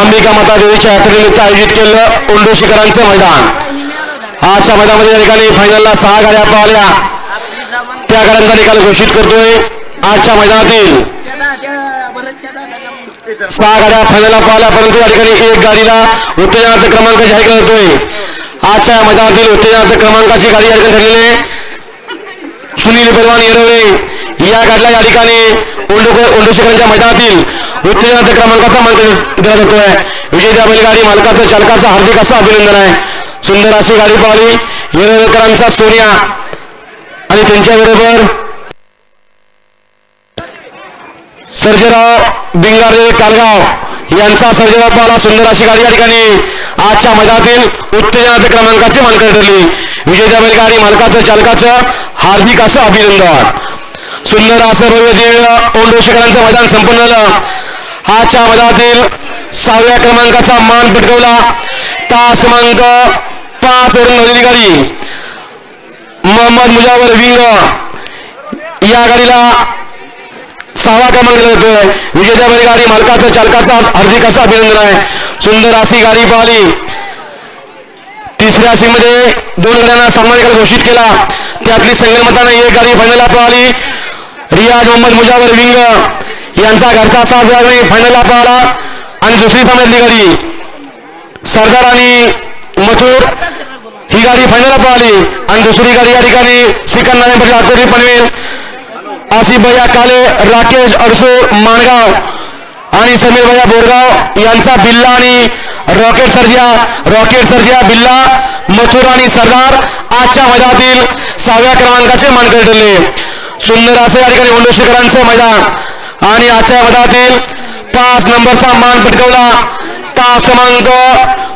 अंबिका माता देवीच्या यात्रेनिमित्त आयोजित केलेलं ओंडोशीकरांचं मैदान. आजच्या मैदानामध्ये या ठिकाणी फायनलला 6 गाड्या पाहिल्या. त्या गाड्यांचा निकाल घोषित करतोय. आजच्या मैदानातील 6 गाड्या फायनलला पाहिल्या, परंतु या ठिकाणी 1 गाडीला उत्तेजनार्थ क्रमांक जाहीर केला जातोय. आजच्या मैदानातील उत्तेजनार्थ क्रमांकाची गाडी या ठिकाणी ठरलेली आहे. सुनील बलवान येरवडे या गाडीला या ठिकाणी ओंडोशीकरांच्या मैदानातील उत्तेजनार्थ क्रमांकाचा मान दिला जातोय. विजेत्या बैलगाडी मालकाचं चालकाचं हार्दिक असं अभिनंदन आहे. सुंदर अशी गाडी पाहिली येरवडेकरांचा सोन्या आणि त्यांच्याबरोबर सर्जेराव बिंगारे कालगाव यांचा सर्जेराव पावला. सुंदर अशी गाडी या ठिकाणी आजच्या मैदानातील उत्तेजनार्थ क्रमांकाचे मानकरी ठरली. विजेत्या बैलगाडी मालकाचं चालकाचं हार्दिक असं अभिनंदन. सुंदर असं भव्य ओंडोशीकरांचं मैदान संपन्न झालं. आजच्या मैदानातील 6व्या क्रमांकाचा मान पटकावला. तास क्रमांक 5 वरून नवीन गाडी मोहम्मद मुजावर विंग या गाडीला 6वा क्रमांक दिला जातोय. विजेत्या बैलगाडी मालकाचं चालकाचा हार्दिक असं अभिनंदन आहे. सुंदर अशी गाडी पाहिली. तिसऱ्या सीमध्ये 2 गाड्यांना सामना निकाल घोषित केला. त्यातली संगनमतानं 1 गाडी फायनलला पाहिली. रियाज मोहम्मद मुजावर विंग यांचा घरचा साथ फायनलला पाहिला आणि दुसरी सामन्यातली गाडी सरदार आणि मथुर ही गाडी फायनलला पाहिली आणि दुसरी गाडी या ठिकाणी श्रीकांत नारायण पाटील आकोरी पनवेल, आसिफ भैया काले, राकेश अडसूळ माणगाव आणि समीर भैया बोरगाव यांचा बिल्ला आणि रॉकेट सर्जा बिल्ला मथुर आणि सरदार आजच्या मैदानातील 6व्या क्रमांकाचे मानकरी ठरले. सुंदर असं या ठिकाणी ओंडोशीकरांचं मैदान आणि आजच्या मैदानातील 5 नंबरचा मान पटकावला. तास क्रमांक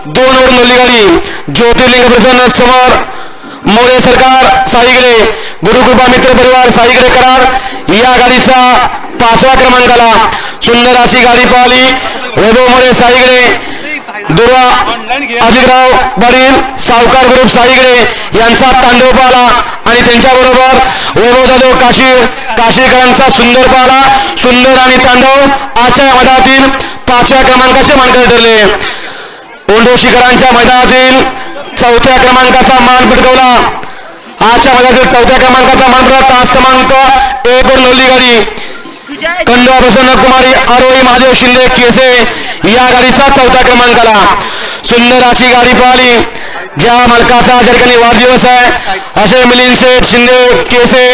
2 वरून नवी गाडी ज्योतिर्लिंग प्रसन्न समोर मोरे सरकार साईगरे गुरुकृपा मित्र परिवार साईगरे करार या गाडीचा 5वा क्रमांकाला. सुंदर अशी गाडी पाहिली. वैभव मोरे साईगरे दुर्वा अजितराव पाटील सावकार ग्रुप साईगरे यांचा तांडव पाहला आणि त्यांच्याबरोबर वैभव जाधव काशीकरांचा सुंदर पाहला. सुंदर आणि तांडव आजच्या मैदानातील 5व्या क्रमांकाचे मानकरी ठरले. ओंडोशीकरांच्या मैदानातील 4थ्या क्रमांकाचा मान पटकावला. आजच्या मैदानातील 4थ्या क्रमांकाचा मान पटकावला. तास क्रमांक 1 वर नवली गाडी खंडवा प्रसन्न कुमारी आरोही महादेव शिंदे केसे या गाडीचा 4थ्या क्रमांकाला. सुंदर अशी गाडी पाहिली. ज्या मालकाचा ज्या ठिकाणी वाढदिवस आहे असे मिलिंद शेठ शिंदे केसे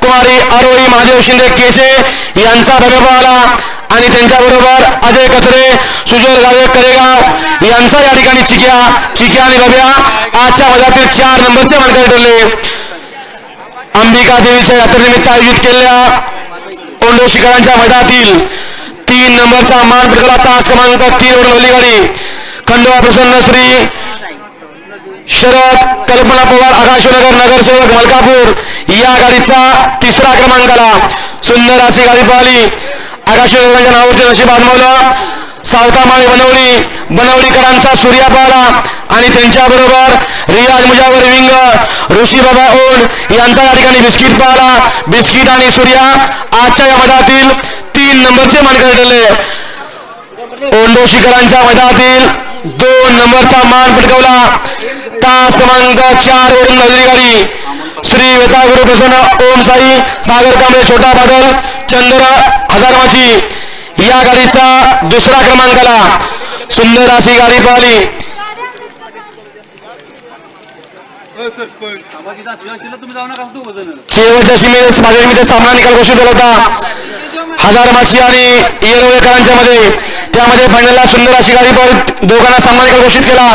कुमारी आरोही महादेव शिंदे केसे यांचा भव्य पाहला आणि त्यांच्याबरोबर अजय कचरे सुजल गावे करेगाव यांचा या ठिकाणी चिक्या आणि भव्या आजच्या मैदानातील 4 नंबरचे मानकरी ठरले. अंबिका देवीच्या यात्रेनिमित्त आयोजित केलेल्या ओंडोशीकरांच्या मैदानातील 3 नंबरचा मान पटकावला. तास क्रमांक 3 वर नवली गाडी खंडवा प्रसन्न श्री शरद कल्पना पवार आकाशनगर नगरसेवक मलकापूर या गाडीचा 3रा क्रमांकाला. सुंदर अशी गाडी पाहिली. आकाशनगरांच्या नावावरती नशीब आजमावलं. सावतामाळी बनवलीकरांचा सूर्या पाहला आणि त्यांच्याबरोबर रियाज मुजावर विंग ऋषी बाबा ओढ यांचा या ठिकाणी बिस्किट पाहला. बिस्किट आणि सूर्या आजच्या या मैदानातील 3 नंबरचे मानकरी ठरले. ओंडोशीकरांच्या मैदानातील 2 नंबरचा मान पटकावला. तास क्रमांक 4 वरून नवली गाडी श्री वेता गुरु प्रसन्न ओम साई सागर कांबळे छोटा बादल चंद्र हजारमाची या गाडीचा 2रा क्रमांकाला. सुंदर अशी गाडी पाहिली. शेवटच्या सीमेमध्ये सामना निकाल घोषित झाला होता हजारमाची आणि येरवडेकरांच्या मध्ये. त्यामध्ये फायनलला सुंदर अशी गाडी पाहून दोघांना सामना निकाल घोषित केला.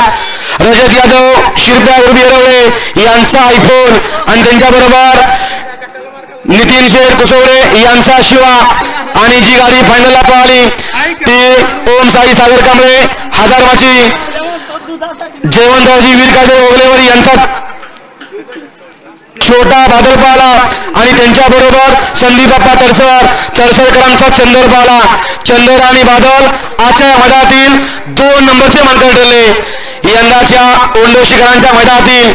रजत यादव शिरप्या उर्फ येरवडे यांचा आयफोन आणि त्यांच्याबरोबर नितीन शेठ कुसवडे यांचा शिवा आणि जी गाडी फायनलला पाहिली ती ओम साई सागर कांबळे हजारमाची जयवंतरावजी वीरकादे ओगलेवर यांचा छोटा बादल पाहला आणि त्यांच्याबरोबर संदीप बाप्पा तरसळकरांचा चंदर पाहला. चंदर आणि बादल आजच्या मैदानातील 2 नंबरचे मानकरी ठरले. यंदाच्या ओंडोशीकरांच्या मैदानातील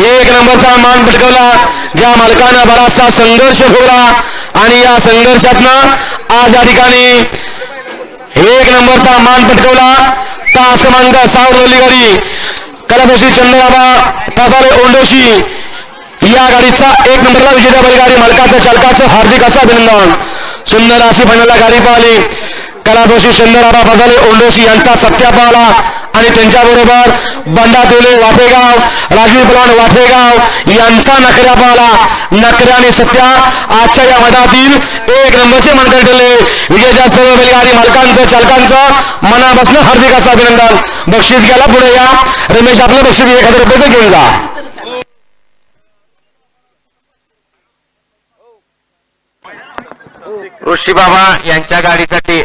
1 नंबरचा मान पटकावला. ज्या मालकानं बराचसा संघर्ष ठेवला आणि या संघर्षातनं आज या ठिकाणी 1 नंबरचा मान पटकावला. असे मानकर सावरवली गाडी कलादोषी चंद्रबाबा पासाळे ओंडोशी या गाडीचा 1 नंबरला विजेता बैलगाडी मालकाचं चालकाचं हार्दिक असं अभिनंदन. सुंदर अशी फायनलला गाडी पाहिली कलादोषी चंद्रबाबा पासाळे ओंडोशी यांचा सत्या पाहला आणि त्यांच्याबरोबर बंडा टोले वाफेगाव राजीव पलवान वाफेगाव यांचा नखऱ्या पाहला. नखऱ्या आणि सत्या आजच्या या मैदानातील 1 नंबरचे मानकरी ठरले. विजेत्या सर्व बैलगाडी मालकांचं चालकांचं मनापासून हार्दिक असं अभिनंदन. बक्षीस घ्यायला पुढे या. रमेश आपलं बक्षीस 1000 रुपयाचं घेऊन जा. ऋषी बाबा यांच्या गाडीसाठी